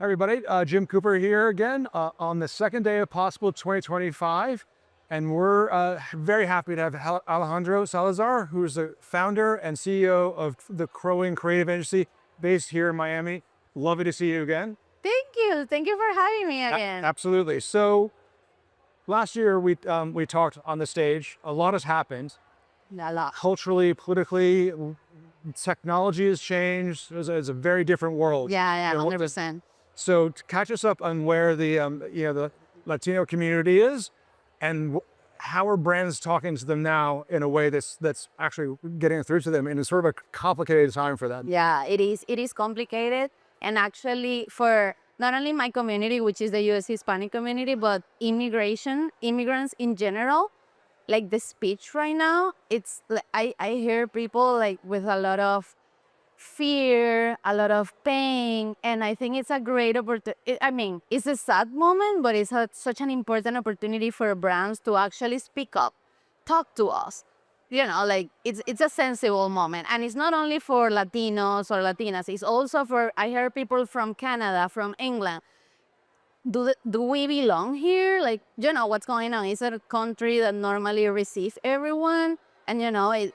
Everybody, Jim Cooper here again on the second day of Possible 2025. And we're very happy to have Alejandra Salazar, who is the founder and CEO of the CROING creative agency based here in Miami. Lovely to see you again. Thank you. Thank you for having me again. Absolutely. So last year we talked on the stage. A lot has happened. A lot. Culturally, politically, technology has changed. It's a very different world. Yeah, You know, 100%. So to catch us up on where the Latino community is, and how are brands talking to them now in a way that's actually getting through to them in a sort of a complicated time for them. Yeah, it is. It is complicated, and actually, for not only my community, which is the U.S. Hispanic community, but immigrants in general. Like the speech right now, I hear people like with a lot of fear, a lot of pain, and I think it's a great opportunity. I mean, it's a sad moment, but it's such an important opportunity for brands to actually speak up, talk to us. Like it's a sensible moment, and it's not only for Latinos or Latinas. It's also for, I hear people from Canada, from England. Do we belong here? Like, what's going on? It's a country that normally receives everyone, and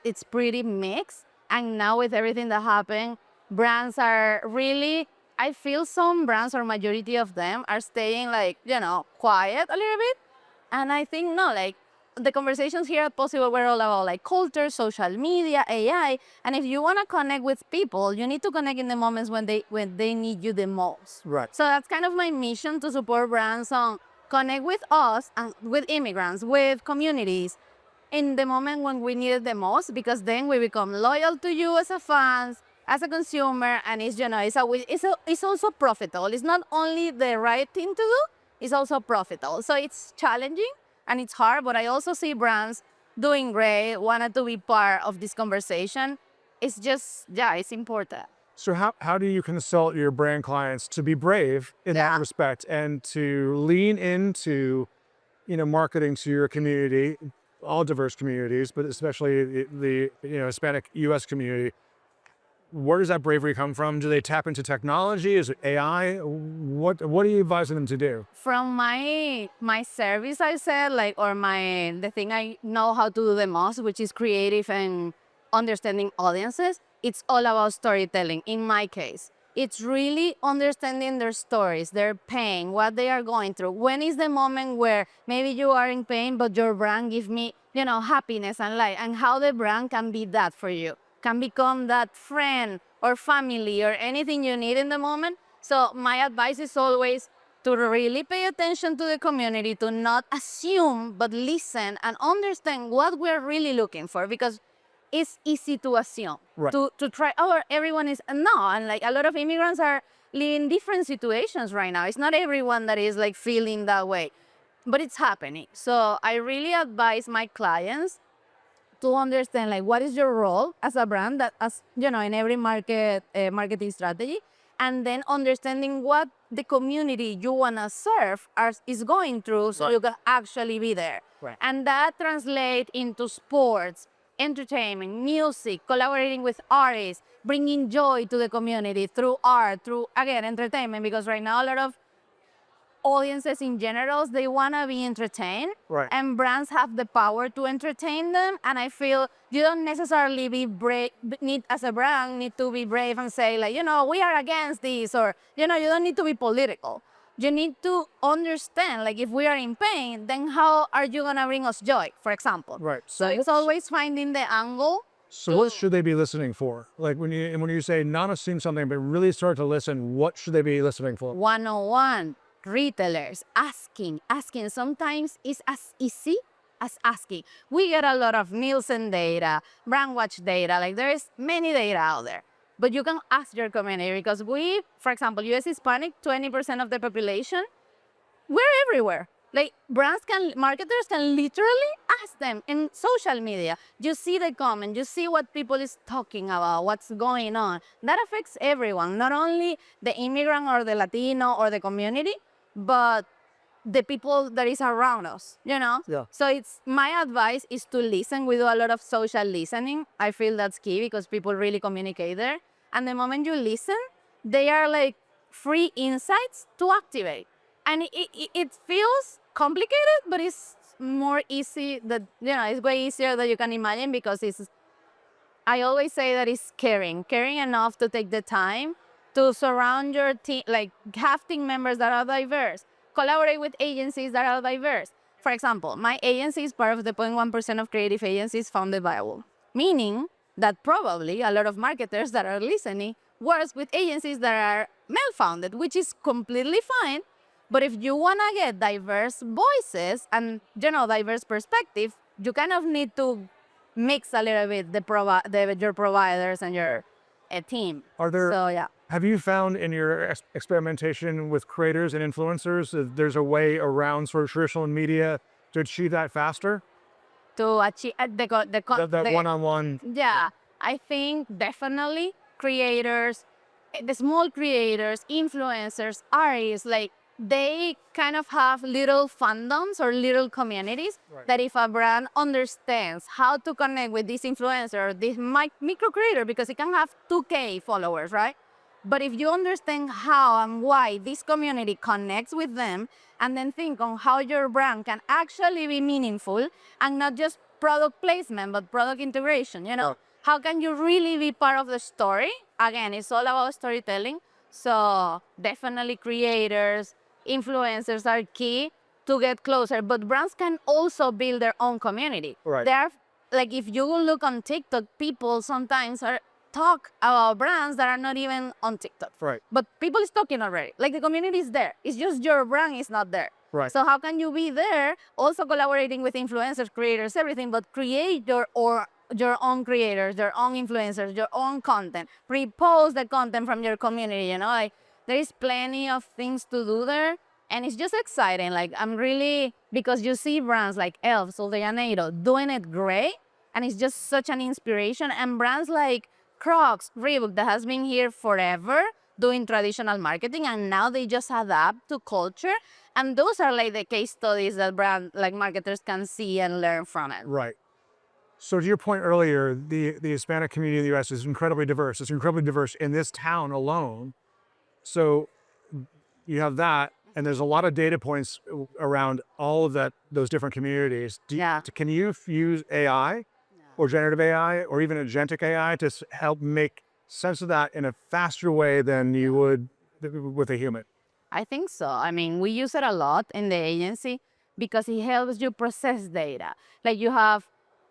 it's pretty mixed. And now with everything that happened, brands are really, I feel some brands, or majority of them, are staying like, quiet a little bit. And I think, no, like, the conversations here at Possible were all about like culture, social media, AI. And if you want to connect with people, you need to connect in the moments when they need you the most. Right. So that's kind of my mission, to support brands on connect with us and with immigrants, with communities in the moment when we need it the most, because then we become loyal to you as a fans, as a consumer, and it's also profitable. It's not only the right thing to do, it's also profitable. So it's challenging and it's hard, but I also see brands doing great, wanted to be part of this conversation. It's just, yeah, it's important. So how do you consult your brand clients to be brave in that respect and to lean into, marketing to your community, all diverse communities, but especially the Hispanic U.S. community? Where does that bravery come from? Do they tap into technology? Is it AI? What are you advising them to do? From my service, I said, like, or the thing I know how to do the most, which is creative and understanding audiences. It's all about storytelling. In my case, it's really understanding their stories, their pain, what they are going through. When is the moment where maybe you are in pain, but your brand gives me, happiness and light, and how the brand can be that for you, can become that friend or family or anything you need in the moment. So my advice is always to really pay attention to the community, to not assume, but listen and understand what we're really looking for, because it's easy to assume, Right. to try, oh, everyone is, no. And like a lot of immigrants are living different situations right now. It's not everyone that is like feeling that way, but it's happening. So I really advise my clients to understand, like, what is your role as a brand, that, as in every marketing strategy, and then understanding what the community you want to serve is going through, so you can actually be there. Right. And that translates into sports, entertainment, music, collaborating with artists, bringing joy to the community through art, through, again, entertainment, because right now a lot of audiences in general, they want to be entertained. Right. And brands have the power to entertain them. And I feel you don't necessarily be brave, as a brand, need to be brave and say, like, we are against this, or, you don't need to be political. You need to understand, like, if we are in pain, then how are you going to bring us joy, for example? Right. So it's always finding the angle. So what should they be listening for? Like when you say not assume something, but really start to listen, what should they be listening for? 101. Retailers asking. Sometimes it's as easy as asking. We get a lot of Nielsen data, brand watch data, like there is many data out there. But you can ask your community, because we, for example, US Hispanic, 20% of the population, we're everywhere. Like marketers can literally ask them in social media. You see the comment, you see what people is talking about, what's going on. That affects everyone, not only the immigrant or the Latino or the community, but the people that is around us, Yeah. So it's, my advice is to listen. We do a lot of social listening. I feel that's key, because people really communicate there. And the moment you listen, they are like free insights to activate. And it feels complicated, but it's more easy that, it's way easier than you can imagine because I always say that it's caring enough to take the time to surround your team, like have team members that are diverse, collaborate with agencies that are diverse. For example, my agency is part of the 0.1% of creative agencies founded by a woman, meaning that probably a lot of marketers that are listening works with agencies that are male-founded, which is completely fine. But if you want to get diverse voices and, diverse perspective, you kind of need to mix a little bit your providers and your team. Are there? So yeah. Have you found in your experimentation with creators and influencers that there's a way around sort of traditional media to achieve that faster? To achieve That one-on-one. yeah, I think definitely creators, the small creators, influencers, artists, like they kind of have little fandoms or little communities that if a brand understands how to connect with this influencer, this micro creator, because it can have 2K followers, right? But if you understand how and why this community connects with them, and then think on how your brand can actually be meaningful and not just product placement, but product integration, how can you really be part of the story? Again, it's all about storytelling. So definitely creators, influencers are key to get closer, but brands can also build their own community. Right. There are, like if you look on TikTok, people sometimes talk about brands that are not even on TikTok. Right. But people is talking already. Like the community is there. It's just your brand is not there. Right. So how can you be there, also collaborating with influencers, creators, everything, but create your own creators, your own influencers, your own content. Repost the content from your community, like there is plenty of things to do there. And it's just exciting. Like I'm really, because you see brands like Elf, Sol de Janeiro doing it great. And it's just such an inspiration. And brands like Crocs, Reebok, that has been here forever doing traditional marketing, and now they just adapt to culture. And those are like the case studies that brand like marketers can see and learn from it. Right. So to your point earlier, the Hispanic community in the U.S. is incredibly diverse. It's incredibly diverse in this town alone. So you have that, and there's a lot of data points around all of those different communities. Can you use AI or generative AI or even agentic AI to help make sense of that in a faster way than you would with a human? I think so. I mean, we use it a lot in the agency because it helps you process data. Like you have,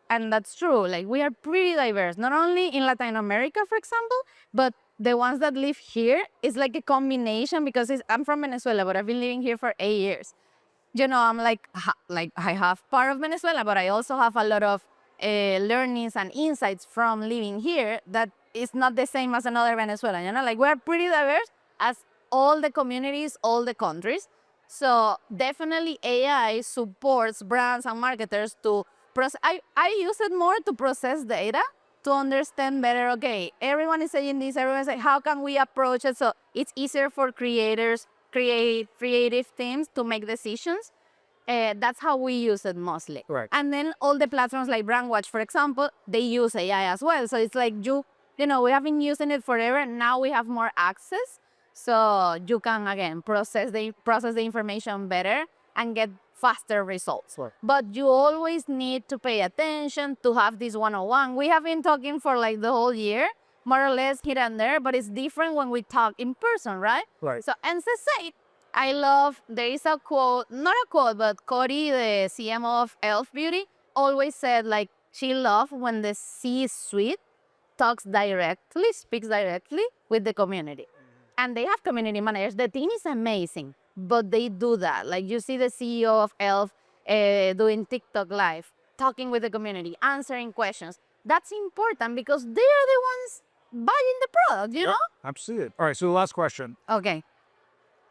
and that's true, like we are pretty diverse, not only in Latin America, for example, but the ones that live here is like a combination because I'm from Venezuela, but I've been living here for 8 years. I'm like I have part of Venezuela, but I also have a lot of learnings and insights from living here that is not the same as another Venezuelan. Like we're pretty diverse as all the communities, all the countries. So definitely AI supports brands and marketers to process. I use it more to process data to understand better, okay, everyone is saying this, everyone is saying, how can we approach it? So it's easier for creators, creative teams to make decisions. That's how we use it mostly. Right. And then all the platforms like Brandwatch, for example, they use AI as well. So it's like we have been using it forever. Now we have more access. So you can, again, process the information better and get faster results. Right. But you always need to pay attention to have this one-on-one. We have been talking for like the whole year, more or less here and there, but it's different when we talk in person, right? Right. So, and I love, there is a quote, not a quote, but Cody, the CMO of Elf Beauty, always said like she loved when the C-suite speaks directly with the community. And they have community managers. The team is amazing, but they do that. Like you see the CEO of Elf doing TikTok live, talking with the community, answering questions. That's important because they are the ones buying the product, you know? Absolutely. All right, so the last question. Okay.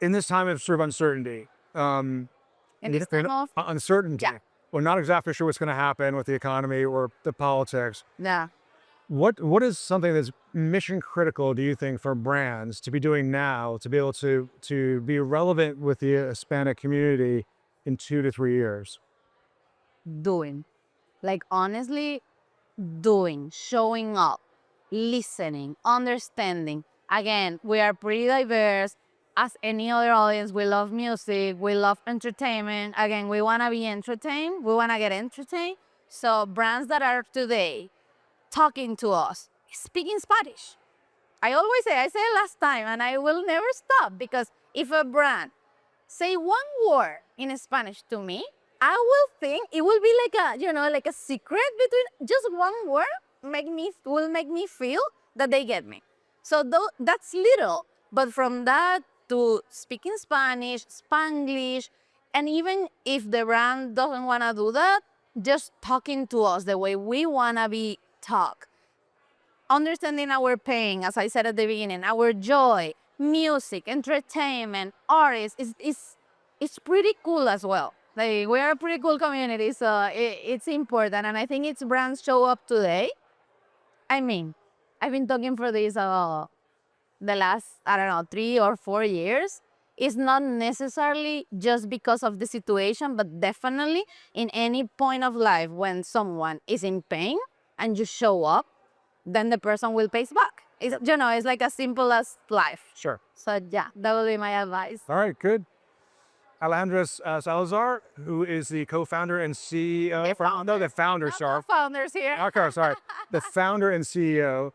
In this time of sort of uncertainty, In this time of? uncertainty, we're not exactly sure what's going to happen with the economy or the politics. Yeah. What is something that's mission critical, do you think, for brands to be doing now to be able to be relevant with the Hispanic community in 2 to 3 years? Doing. Like honestly, doing, showing up, listening, understanding. Again, we are pretty diverse. as any other audience, we love music, we love entertainment. Again, we want to be entertained, we want to get entertained. So brands that are today talking to us, speaking Spanish. I always say, I said it last time, and I will never stop, because if a brand say one word in Spanish to me, I will think it will be like a, like a secret between just one word will make me feel that they get me. So that's little, but from that to speaking Spanish, Spanglish, and even if the brand doesn't want to do that, just talking to us the way we want to be talked, understanding our pain, as I said at the beginning, our joy, music, entertainment, artists, it's pretty cool as well. Like, we're a pretty cool community, so it's important. And I think its brands show up today. I mean, I've been talking for this the last, I don't know, 3 or 4 years. It's not necessarily just because of the situation, but definitely in any point of life when someone is in pain and you show up, then the person will pay back. It's like as simple as life. Sure. So yeah, that will be my advice. All right, good. Alejandra Salazar, who is the co-founder and CEO. The founder, sorry. Founders here. Okay, sorry. The founder and CEO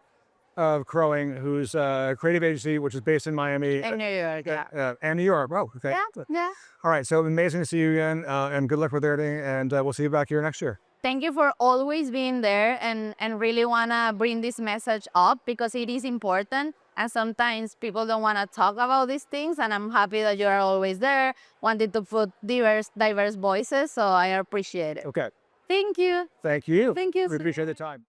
of CROING, who's a creative agency which is based in Miami. In New York, yeah. And New York. Oh, okay. Yeah. All right, so amazing to see you again, and good luck with everything, and we'll see you back here next year. Thank you for always being there, and really want to bring this message up, because it is important. And sometimes people don't want to talk about these things, and I'm happy that you are always there, wanting to put diverse voices, so I appreciate it. Okay. Thank you. Thank you. Thank you. We appreciate the time.